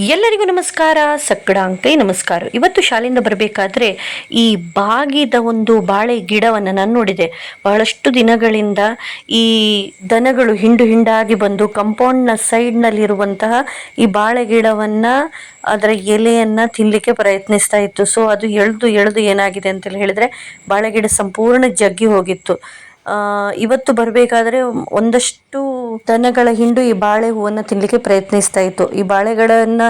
ಎಲ್ಲರಿಗೂ ನಮಸ್ಕಾರ. ಸಕ್ಕಡಾಂಕೈ ನಮಸ್ಕಾರ. ಇವತ್ತು ಶಾಲೆಯಿಂದ ಬರಬೇಕಾದ್ರೆ ಈ ಬಾಗಿದ ಒಂದು ಬಾಳೆ ಗಿಡವನ್ನು ನಾನು ನೋಡಿದೆ. ಬಹಳಷ್ಟು ದಿನಗಳಿಂದ ಈ ದನಗಳು ಹಿಂಡು ಹಿಂಡಾಗಿ ಬಂದು ಕಾಂಪೌಂಡ್ನ ಸೈಡ್ನಲ್ಲಿರುವಂತಹ ಈ ಬಾಳೆ ಗಿಡವನ್ನು ಅದರ ಎಲೆಯನ್ನು ತಿನ್ನಲಿಕ್ಕೆ ಪ್ರಯತ್ನಿಸ್ತಾ ಇತ್ತು. ಸೊ ಅದು ಎಳೆದು ಎಳೆದು ಏನಾಗಿದೆ ಅಂತೇಳಿ ಹೇಳಿದರೆ ಬಾಳೆ ಗಿಡ ಸಂಪೂರ್ಣ ಜಗ್ಗಿ ಹೋಗಿತ್ತು. ಇವತ್ತು ಬರಬೇಕಾದ್ರೆ ಒಂದಷ್ಟು ದನಗಳ ಹಿಂಡು ಈ ಬಾಳೆ ಹೂವನ್ನು ತಿನ್ನಲಿಕ್ಕೆ ಪ್ರಯತ್ನಿಸ್ತಾ ಇತ್ತು. ಈ ಬಾಳೆಗಳನ್ನ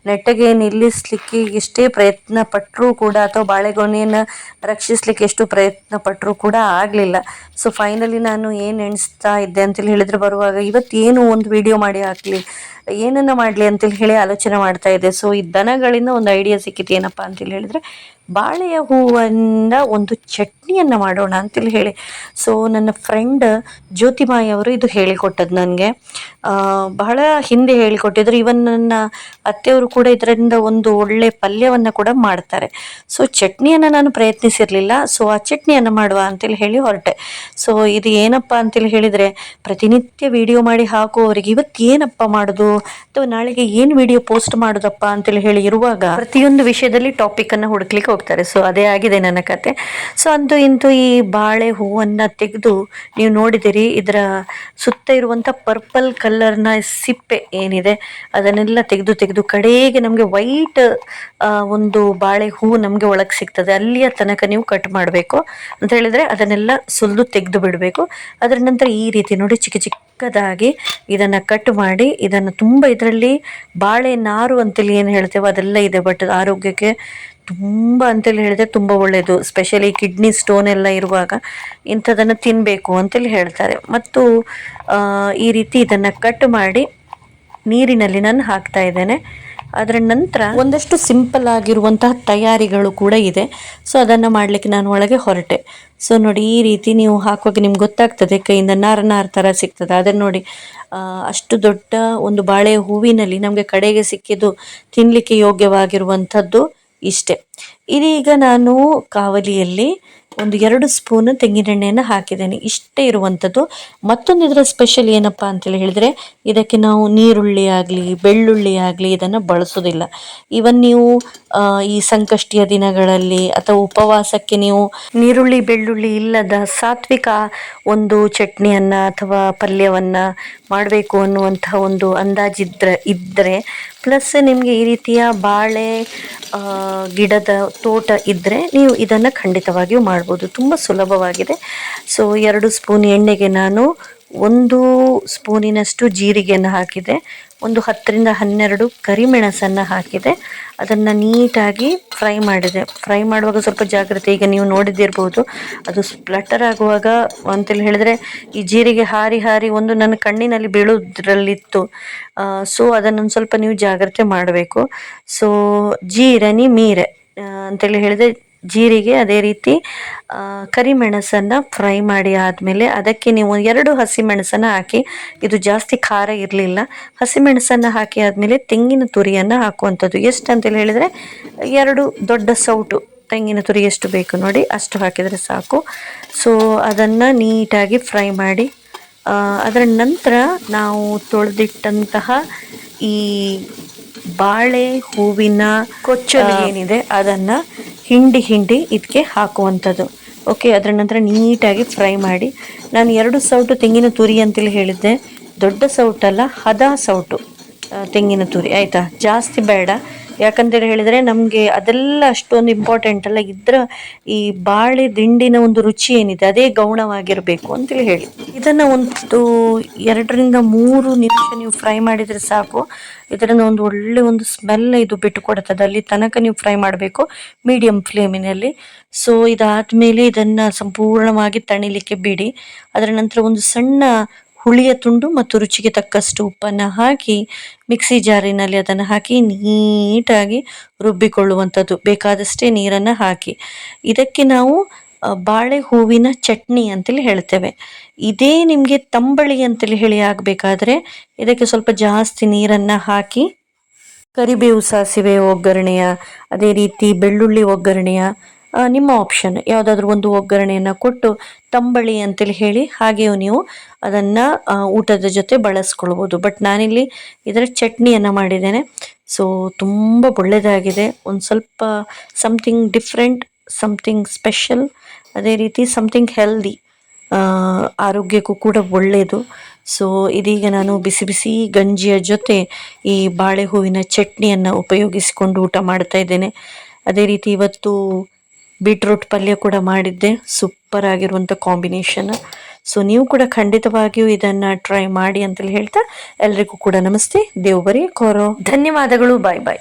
ನೆಟ್ಟಗೆ ನಿಲ್ಲಿಸ್ಲಿಕ್ಕೆ ಎಷ್ಟೇ ಪ್ರಯತ್ನ ಪಟ್ಟರೂ ಕೂಡ, ಅಥವಾ ಬಾಳೆಗೊನೆಯನ್ನು ರಕ್ಷಿಸ್ಲಿಕ್ಕೆ ಎಷ್ಟು ಪ್ರಯತ್ನ ಪಟ್ಟರೂ ಕೂಡ ಆಗಲಿಲ್ಲ. ಸೊ ಫೈನಲಿ ನಾನು ಏನು ಎಣಿಸ್ತಾ ಇದ್ದೆ ಅಂತೇಳಿ ಹೇಳಿದ್ರೆ, ಬರುವಾಗ ಇವತ್ತು ಏನು ಒಂದು ವಿಡಿಯೋ ಮಾಡಿ ಹಾಕಲಿ, ಏನನ್ನ ಮಾಡಲಿ ಅಂತೇಳಿ ಹೇಳಿ ಆಲೋಚನೆ ಮಾಡ್ತಾ ಇದ್ದೆ. ಸೊ ಈ ದನಗಳಿಂದ ಒಂದು ಐಡಿಯಾ ಸಿಕ್ಕಿತ್ತು. ಏನಪ್ಪ ಅಂತೇಳಿ ಹೇಳಿದ್ರೆ, ಬಾಳೆಯ ಹೂವಿಂದ ಒಂದು ಚಟ್ನಿಯನ್ನು ಮಾಡೋಣ ಅಂತೇಳಿ ಹೇಳಿ. ಸೊ ನನ್ನ ಫ್ರೆಂಡ್ ಜ್ಯೋತಿಮಾಯಿ ಅವರು ಇದು ಹೇಳಿಕೊಟ್ಟದ್ದು ನನಗೆ. ಬಹಳ ಹಿಂದೆ ಹೇಳಿಕೊಟ್ಟಿದ್ರು. ಇವನ್ ನನ್ನ ಅತ್ತೆಯವರು ಕೂಡ ಇದರಿಂದ ಒಂದು ಒಳ್ಳೆ ಪಲ್ಯವನ್ನು ಕೂಡ ಮಾಡ್ತಾರೆ. ಸೊ ಚಟ್ನಿಯನ್ನು ನಾನು ಪ್ರಯತ್ನಿಸಿರಲಿಲ್ಲ. ಸೊ ಆ ಚಟ್ನಿಯನ್ನು ಮಾಡುವ ಅಂತೇಳಿ ಹೇಳಿ ಹೊರಟೆ. ಸೊ ಇದು ಏನಪ್ಪ ಅಂತೇಳಿ ಹೇಳಿದರೆ, ಪ್ರತಿನಿತ್ಯ ವಿಡಿಯೋ ಮಾಡಿ ಹಾಕುವವರಿಗೆ ಇವತ್ತು ಏನಪ್ಪ ಮಾಡೋದು ಅಥವಾ ನಾಳೆಗೆ ಏನು ವಿಡಿಯೋ ಪೋಸ್ಟ್ ಮಾಡೋದಪ್ಪ ಅಂತೇಳಿ ಹೇಳಿ ಇರುವಾಗ ಪ್ರತಿಯೊಂದು ವಿಷಯದಲ್ಲಿ ಟಾಪಿಕನ್ನು ಹುಡುಕ್ಲಿಕ್ಕೆ ಹೋಗ್ತಾರೆ. ಸೊ ಅದೇ ಆಗಿದೆ ನನ್ನ ಕತೆ. ಸೊ ಅಂತೂ ಇಂತೂ ಈ ಬಾಳೆ ಹೂವನ್ನು ತೆಗೆದು ನೀವು ನೋಡಿದಿರಿ, ಇದರ ಸುತ್ತ ಇರುವಂಥ ಪರ್ಪಲ್ ಕಲರ್ನ ಸಿಪ್ಪೆ ಏನಿದೆ ಅದನ್ನೆಲ್ಲ ತೆಗೆದು ತೆಗೆದು ಕಡೆಗೆ ನಮಗೆ ವೈಟ್ ಒಂದು ಬಾಳೆ ಹೂವು ನಮಗೆ ಒಳಗೆ ಸಿಗ್ತದೆ. ಅಲ್ಲಿಯ ತನಕ ನೀವು ಕಟ್ ಮಾಡಬೇಕು ಅಂತ ಹೇಳಿದರೆ ಅದನ್ನೆಲ್ಲ ಸುಲಿದು ತೆಗೆದು ಬಿಡಬೇಕು. ಅದರ ನಂತರ ಈ ರೀತಿ ನೋಡಿ ಚಿಕ್ಕ ಚಿಕ್ಕದಾಗಿ ಇದನ್ನು ಕಟ್ ಮಾಡಿ, ಇದನ್ನು ತುಂಬ ಇದರಲ್ಲಿ ಬಾಳೆ ನಾರು ಅಂತೇಳಿ ಏನು ಹೇಳ್ತೇವೆ ಅದೆಲ್ಲ ಇದೆ. ಬಟ್ ಆರೋಗ್ಯಕ್ಕೆ ತುಂಬ ಅಂತೇಳಿ ಹೇಳಿದ್ರೆ ತುಂಬ ಒಳ್ಳೆಯದು. ಸ್ಪೆಷಲಿ ಕಿಡ್ನಿ ಸ್ಟೋನ್ ಎಲ್ಲ ಇರುವಾಗ ಇಂಥದನ್ನು ತಿನ್ನಬೇಕು ಅಂತೇಳಿ ಹೇಳ್ತಾರೆ. ಮತ್ತು ಈ ರೀತಿ ಇದನ್ನು ಕಟ್ ಮಾಡಿ ನೀರಿನಲ್ಲಿ ನಾನು ಹಾಕ್ತಾ ಇದ್ದೇನೆ. ಅದರ ನಂತರ ಒಂದಷ್ಟು ಸಿಂಪಲ್ ಆಗಿರುವಂತಹ ತಯಾರಿಗಳು ಕೂಡ ಇದೆ. ಸೊ ಅದನ್ನು ಮಾಡಲಿಕ್ಕೆ ನಾನು ಒಳಗೆ ಹೊರಟೆ. ಸೊ ನೋಡಿ, ಈ ರೀತಿ ನೀವು ಹಾಕುವಾಗ ನಿಮ್ಗೆ ಗೊತ್ತಾಗ್ತದೆ, ಕೈಯಿಂದ ನಾರು ಥರ ಸಿಗ್ತದೆ. ಅದನ್ನು ನೋಡಿ, ಅಷ್ಟು ದೊಡ್ಡ ಒಂದು ಬಾಳೆ ಹೂವಿನಲ್ಲಿ ನಮಗೆ ಕಡೆಗೆ ಸಿಕ್ಕಿದ್ದು ತಿನ್ನಲಿಕ್ಕೆ ಯೋಗ್ಯವಾಗಿರುವಂಥದ್ದು ಇಷ್ಟೇ. ಇದೀಗ ನಾನು ಕಾವಲಿಯಲ್ಲಿ ಒಂದು 2 ಸ್ಪೂನ್ ತೆಂಗಿನೆಣ್ಣೆಯನ್ನು ಹಾಕಿದ್ದೇನೆ. ಇಷ್ಟೇ ಇರುವಂಥದ್ದು. ಮತ್ತೊಂದು ಇದರ ಸ್ಪೆಷಲ್ ಏನಪ್ಪ ಅಂತೇಳಿ ಹೇಳಿದರೆ, ಇದಕ್ಕೆ ನಾವು ನೀರುಳ್ಳಿ ಆಗಲಿ ಬೆಳ್ಳುಳ್ಳಿ ಆಗಲಿ ಇದನ್ನು ಬಳಸೋದಿಲ್ಲ. ಇವನ್ ನೀವು ಈ ಸಂಕಷ್ಟಿಯ ದಿನಗಳಲ್ಲಿ ಅಥವಾ ಉಪವಾಸಕ್ಕೆ ನೀವು ನೀರುಳ್ಳಿ ಬೆಳ್ಳುಳ್ಳಿ ಇಲ್ಲದ ಸಾತ್ವಿಕ ಒಂದು ಚಟ್ನಿಯನ್ನು ಅಥವಾ ಪಲ್ಯವನ್ನು ಮಾಡಬೇಕು ಅನ್ನುವಂತಹ ಒಂದು ಇದ್ದರೆ ಪ್ಲಸ್ ನಿಮಗೆ ಈ ರೀತಿಯ ಬಾಳೆ ಗಿಡದ ತೋಟ ಇದ್ದರೆ ನೀವು ಇದನ್ನು ಖಂಡಿತವಾಗಿಯೂ ಮಾಡ್ಬೋದು. ತುಂಬ ಸುಲಭವಾಗಿದೆ. ಸೊ 2 ಸ್ಪೂನ್ ಎಣ್ಣೆಗೆ ನಾನು 1 ಸ್ಪೂನಿನಷ್ಟು ಜೀರಿಗೆಯನ್ನು ಹಾಕಿದೆ, ಒಂದು 10ರಿಂದ 12 ಕರಿಮೆಣಸನ್ನು ಹಾಕಿದೆ. ಅದನ್ನು ನೀಟಾಗಿ ಫ್ರೈ ಮಾಡಿದೆ. ಫ್ರೈ ಮಾಡುವಾಗ ಸ್ವಲ್ಪ ಜಾಗ್ರತೆ. ಈಗ ನೀವು ನೋಡಿದ್ದಿರ್ಬೋದು, ಅದು ಸ್ಪ್ಲಟರ್ ಆಗುವಾಗ ಅಂತೇಳಿ ಹೇಳಿದರೆ ಈ ಜೀರಿಗೆ ಹಾರಿ ಹಾರಿ ಒಂದು ನನ್ನ ಕಣ್ಣಿನಲ್ಲಿ ಬೀಳೋದ್ರಲ್ಲಿತ್ತು. ಸೊ ಅದನ್ನೊಂದು ಸ್ವಲ್ಪ ನೀವು ಜಾಗ್ರತೆ ಮಾಡಬೇಕು. ಸೊ ಜೀರಣಿ ಮೀರೆ ಅಂತೇಳಿ ಹೇಳಿದರೆ ಜೀರಿಗೆ, ಅದೇ ರೀತಿ ಕರಿಮೆಣಸನ್ನು ಫ್ರೈ ಮಾಡಿ ಆದಮೇಲೆ ಅದಕ್ಕೆ ನೀವು 2 ಹಸಿಮೆಣಸನ್ನು ಹಾಕಿ, ಇದು ಜಾಸ್ತಿ ಖಾರ ಇರಲಿಲ್ಲ. ಹಸಿಮೆಣಸನ್ನು ಹಾಕಿ ಆದಮೇಲೆ ತೆಂಗಿನ ತುರಿಯನ್ನು ಹಾಕುವಂಥದ್ದು. ಎಷ್ಟು ಅಂತೇಳಿ ಹೇಳಿದರೆ 2 ದೊಡ್ಡ ಸೌಟು ತೆಂಗಿನ ತುರಿ ಎಷ್ಟು ಬೇಕು ನೋಡಿ ಅಷ್ಟು ಹಾಕಿದರೆ ಸಾಕು. ಸೊ ಅದನ್ನು ನೀಟಾಗಿ ಫ್ರೈ ಮಾಡಿ, ಅದರ ನಂತರ ನಾವು ತೊಳೆದಿಟ್ಟಂತಹ ಈ ಬಾಳೆ ಹೂವಿನ ಕೊಚ್ಚಲು ಏನಿದೆ ಅದನ್ನು ಹಿಂಡಿ ಇದಕ್ಕೆ ಹಾಕುವಂಥದ್ದು. ಓಕೆ, ಅದರ ನಂತರ ನೀಟಾಗಿ ಫ್ರೈ ಮಾಡಿ. ನಾನು 2 ಸೌಟು ತೆಂಗಿನ ತುರಿ ಅಂತೇಳಿ ಹೇಳಿದ್ದೆ, ದೊಡ್ಡ ಸೌಟಲ್ಲ, ಹದ ಸೌಟು ತೆಂಗಿನ ತುರಿ, ಆಯಿತಾ? ಜಾಸ್ತಿ ಬೇಡ. ಯಾಕಂತೇಳಿ ಹೇಳಿದರೆ ನಮಗೆ ಅದೆಲ್ಲ ಅಷ್ಟೊಂದು ಇಂಪಾರ್ಟೆಂಟ್ ಅಲ್ಲ. ಇದ್ರ ಈ ಬಾಳೆ ದಿಂಡಿನ ಒಂದು ರುಚಿ ಏನಿದೆ ಅದೇ ಗೌಣವಾಗಿರಬೇಕು ಅಂತೇಳಿ ಹೇಳಿ. ಇದನ್ನು ಒಂದು 2ರಿಂದ 3 ನಿಮಿಷ ನೀವು ಫ್ರೈ ಮಾಡಿದರೆ ಸಾಕು. ಇದರಿಂದ ಒಂದು ಒಳ್ಳೆ ಒಂದು ಸ್ಮೆಲ್ ಇದು ಬಿಟ್ಟು ಕೊಡ್ತದೆ. ಅಲ್ಲಿ ತನಕ ನೀವು ಫ್ರೈ ಮಾಡಬೇಕು ಮೀಡಿಯಂ ಫ್ಲೇಮಿನಲ್ಲಿ. ಸೊ ಇದಾದಮೇಲೆ ಇದನ್ನು ಸಂಪೂರ್ಣವಾಗಿ ತಣಿಲಿಕ್ಕೆ ಬಿಡಿ. ಅದರ ನಂತರ ಒಂದು ಸಣ್ಣ ಹುಳಿಯ ತುಂಡು ಮತ್ತು ರುಚಿಗೆ ತಕ್ಕಷ್ಟು ಉಪ್ಪನ್ನು ಹಾಕಿ ಮಿಕ್ಸಿ ಜಾರಿನಲ್ಲಿ ಅದನ್ನು ಹಾಕಿ ನೀಟಾಗಿ ರುಬ್ಬಿಕೊಳ್ಳುವಂಥದ್ದು. ಬೇಕಾದಷ್ಟೇ ನೀರನ್ನು ಹಾಕಿ ಇದಕ್ಕೆ ನಾವು ಬಾಳೆ ಹೂವಿನ ಚಟ್ನಿ ಅಂತೇಳಿ ಹೇಳ್ತೇವೆ. ಇದೇ ನಿಮಗೆ ತಂಬಳಿ ಅಂತೇಳಿ ಹೇಳಿ ಆಗಬೇಕಾದ್ರೆ ಇದಕ್ಕೆ ಸ್ವಲ್ಪ ಜಾಸ್ತಿ ನೀರನ್ನು ಹಾಕಿ ಕರಿಬೇವು ಸಾಸಿವೆ ಒಗ್ಗರಣೆಯ, ಅದೇ ರೀತಿ ಬೆಳ್ಳುಳ್ಳಿ ಒಗ್ಗರಣೆಯ, ನಿಮ್ಮ ಆಪ್ಷನ್ ಯಾವುದಾದ್ರೂ ಒಂದು ಒಗ್ಗರಣೆಯನ್ನು ಕೊಟ್ಟು ತಂಬಳಿ ಅಂತೇಳಿ ಹೇಳಿ ಹಾಗೆಯೂ ನೀವು ಅದನ್ನು ಊಟದ ಜೊತೆ ಬಳಸ್ಕೊಳ್ಬೋದು. ಬಟ್ ನಾನಿಲ್ಲಿ ಇದರ ಚಟ್ನಿಯನ್ನು ಮಾಡಿದ್ದೇನೆ. ಸೊ ತುಂಬ ಒಳ್ಳೆಯದಾಗಿದೆ. ಒಂದು ಸ್ವಲ್ಪ ಸಮಥಿಂಗ್ ಡಿಫ್ರೆಂಟ್, ಸಮಥಿಂಗ್ ಸ್ಪೆಷಲ್, ಅದೇ ರೀತಿ ಸಮಥಿಂಗ್ ಹೆಲ್ದಿ, ಆರೋಗ್ಯಕ್ಕೂ ಕೂಡ ಒಳ್ಳೆಯದು. ಸೊ ಇದೀಗ ನಾನು ಬಿಸಿ ಬಿಸಿ ಗಂಜಿಯ ಜೊತೆ ಈ ಬಾಳೆ ಹೂವಿನ ಚಟ್ನಿಯನ್ನು ಉಪಯೋಗಿಸಿಕೊಂಡು ಊಟ ಮಾಡ್ತಾ ಇದ್ದೇನೆ. ಅದೇ ರೀತಿ ಇವತ್ತು ಬೀಟ್ರೂಟ್ ಪಲ್ಯ ಕೂಡ ಮಾಡಿದ್ದೆ. ಸೂಪರ್ ಆಗಿರುವಂಥ ಕಾಂಬಿನೇಷನ್. ಸೊ ನೀವು ಕೂಡ ಖಂಡಿತವಾಗಿಯೂ ಇದನ್ನು ಟ್ರೈ ಮಾಡಿ ಅಂತೇಳಿ ಹೇಳ್ತಾ ಎಲ್ರಿಗೂ ಕೂಡ ನಮಸ್ತೆ. ದೇವ್ ಬರೀ ಕೋರೋ. ಧನ್ಯವಾದಗಳು. ಬಾಯ್ ಬಾಯ್.